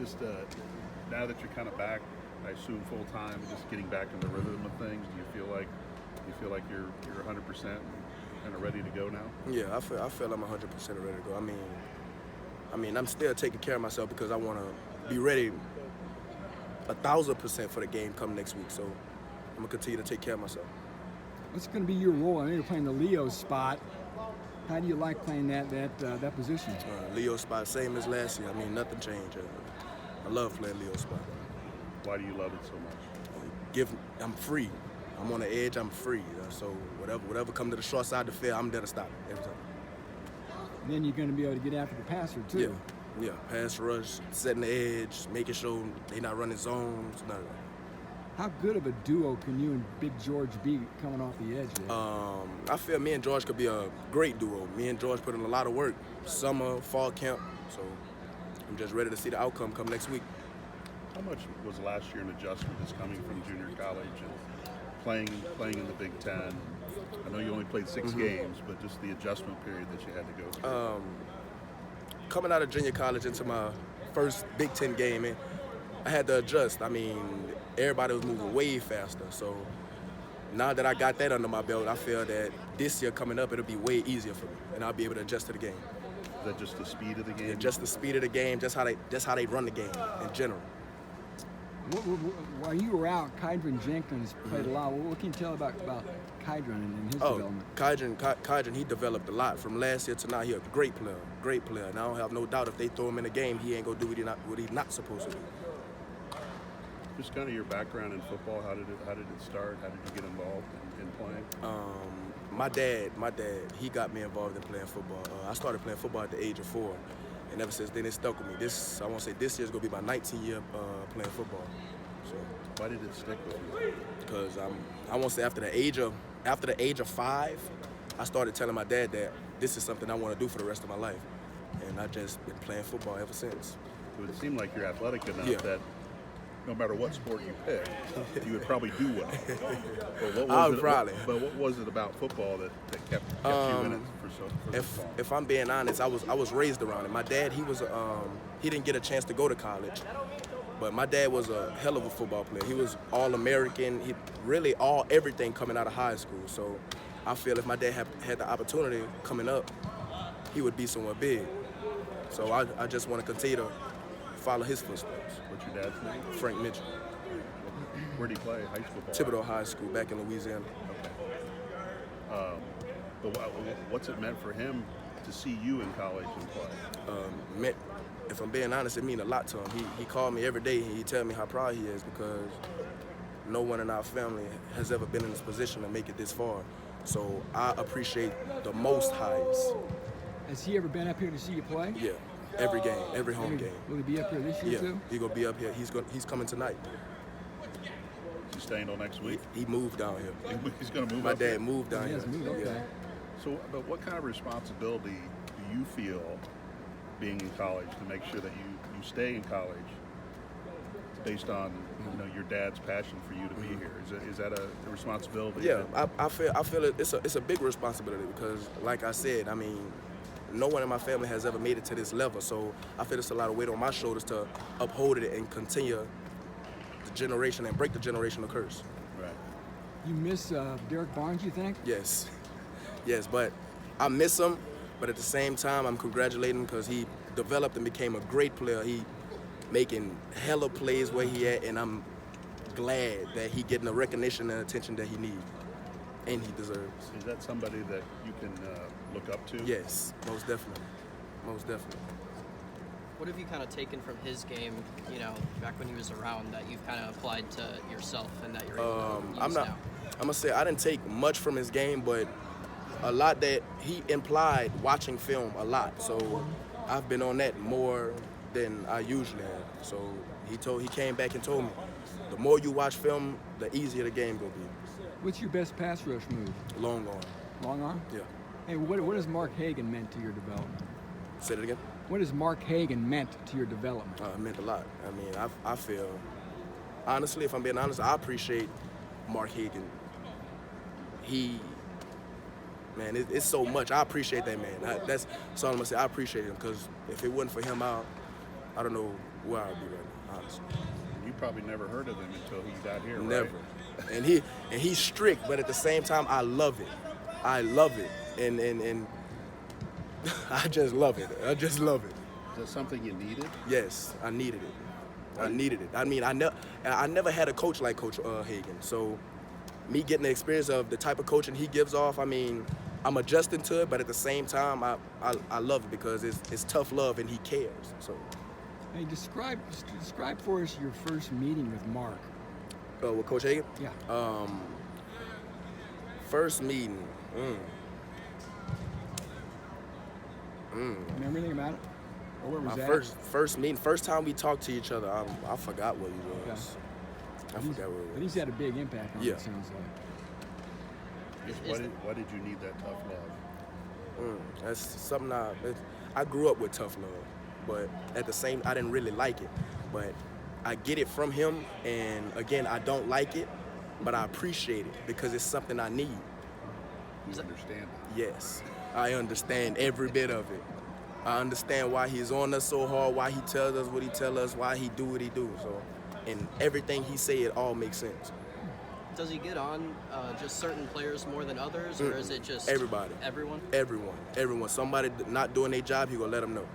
Just now that you're kind of back, I assume full time, just getting back in the rhythm of things. Do you feel like you're 100% and kind of ready to go now? Yeah, I feel I'm 100% ready to go. I mean, I'm still taking care of myself because I want to be ready 1,000% for the game come next week. So I'm gonna continue to take care of myself. What's going to be your role? I know you're playing the Leo spot. How do you like playing that position? Leo spot, same as last year. I mean, nothing changed. I love playing Leo spot. Why do you love it so much? I'm free. I'm on the edge. I'm free. So whatever come to the short side of the field, I'm there to stop it every time. And then you're going to be able to get after the passer too. Yeah. Pass rush, setting the edge, making sure they not running zones. None of that. How good of a duo can you and Big George be coming off the edge there? I feel me and George could be a great duo. Me and George put in a lot of work, summer, fall camp. So I'm just ready to see the outcome come next week. How much was last year an adjustment just coming from junior college and playing in the Big Ten? I know you only played 6 games, but just the adjustment period that you had to go through. Coming out of junior college into my first Big Ten game, I had to adjust. I mean, everybody was moving way faster. So now that I got that under my belt, I feel that this year coming up, it'll be way easier for me, and I'll be able to adjust to the game. Is that just the speed of the game? Yeah, just the speed of the game, just how they run the game in general. While you were out, Kydron Jenkins played a lot. What can you tell about Kydron and his development? Kydron, he developed a lot from last year to now. He's a great player. And I don't have no doubt if they throw him in the game, he ain't gonna do what he's not supposed to do. Just kind of your background in football. How did it start? How did you get involved in playing? My dad, he got me involved in playing football. I started playing football at the age of 4. And ever since then, it stuck with me. I want to say this year's gonna be my 19th year playing football. So why did it stick with you? Because I want to say after the age of 5, I started telling my dad that this is something I want to do for the rest of my life, and I just been playing football ever since. It would seem like you're athletic enough that no matter what sport you pick, you would probably do well. But what was it about football that kept you in it for so long? If I'm being honest, I was raised around it. My dad, he didn't get a chance to go to college, but my dad was a hell of a football player. He was All-American. He really everything coming out of high school. So I feel if my dad had the opportunity coming up, he would be somewhere big. So I just want to continue to follow his footsteps. What's your dad's name? Frank Mitchell. Where did he play? High school ball? Thibodeau High School back in Louisiana. Okay. But what's it meant for him to see you in college and play? If I'm being honest, it means a lot to him. He called me every day and he tell me how proud he is because no one in our family has ever been in this position to make it this far. So I appreciate the most highs. Has he ever been up here to see you play? Yeah. Every game, every home game. Will he be up here this year too? Yeah, he gonna be up here. He's coming tonight. Is he staying till next week? He moved down here. He's gonna move. My dad moved down here. Okay. Yeah. So, but what kind of responsibility do you feel being in college to make sure that you stay in college based on your dad's passion for you to be here? Is that a responsibility? Yeah, I feel it's a big responsibility because, like I said, I mean, no one in my family has ever made it to this level, so I feel it's a lot of weight on my shoulders to uphold it and continue the generation and break the generational curse. Right. You miss Derek Barnes, you think? Yes, but I miss him, but at the same time, I'm congratulating him because he developed and became a great player. He making hella plays where he at, and I'm glad that he getting the recognition and attention that he needs and he deserves. Is that somebody that you can look up to? Yes, most definitely. What have you kind of taken from his game, back when he was around, that you've kind of applied to yourself and that you're able to use now? I'm gonna say I didn't take much from his game, but a lot that he implied watching film a lot. So I've been on that more than I usually have. So he came back and told me, the more you watch film, the easier the game will be. What's your best pass rush move? Long arm. Long arm? Yeah. Hey, what has Mark Hagan meant to your development? Say it again? What has Mark Hagan meant to your development? It meant a lot. I mean, I feel, honestly, if I'm being honest, I appreciate Mark Hagan. It's so much. I appreciate that man. That's all I'm gonna say. I appreciate him because if it wasn't for him, I don't know where I'd be right now, honestly. You probably never heard of him until he got here, Never. right? And he's strict, but at the same time, I love it. I love it, and I just love it. I just love it. Is that something you needed? Yes, I needed it. I needed it. I mean, I never had a coach like Coach Hagan. So, me getting the experience of the type of coaching he gives off, I mean, I'm adjusting to it, but at the same time, I love it because it's tough love and he cares. So, Hey, describe for us your first meeting with Mark. with Coach Hagan, Yeah. first meeting. Remember anything about it? Or where was My that? first meeting, first time we talked to each other, I forgot what he was. I forgot what But it was. he's had a big impact on Yeah. it, sounds like. Why did you need that tough love? That's something I grew up with tough love, but at the same, I didn't really like it. But I get it from him, and again, I don't like it, but I appreciate it because it's something I need. You understand it. Yes, I understand every bit of it. I understand why he's on us so hard, why he tells us what he tells us, why he do what he do. So, and everything he say, it all makes sense. Does he get on just certain players more than others, or is it just Everybody. everyone? Everyone. Somebody not doing their job, he gonna let them know.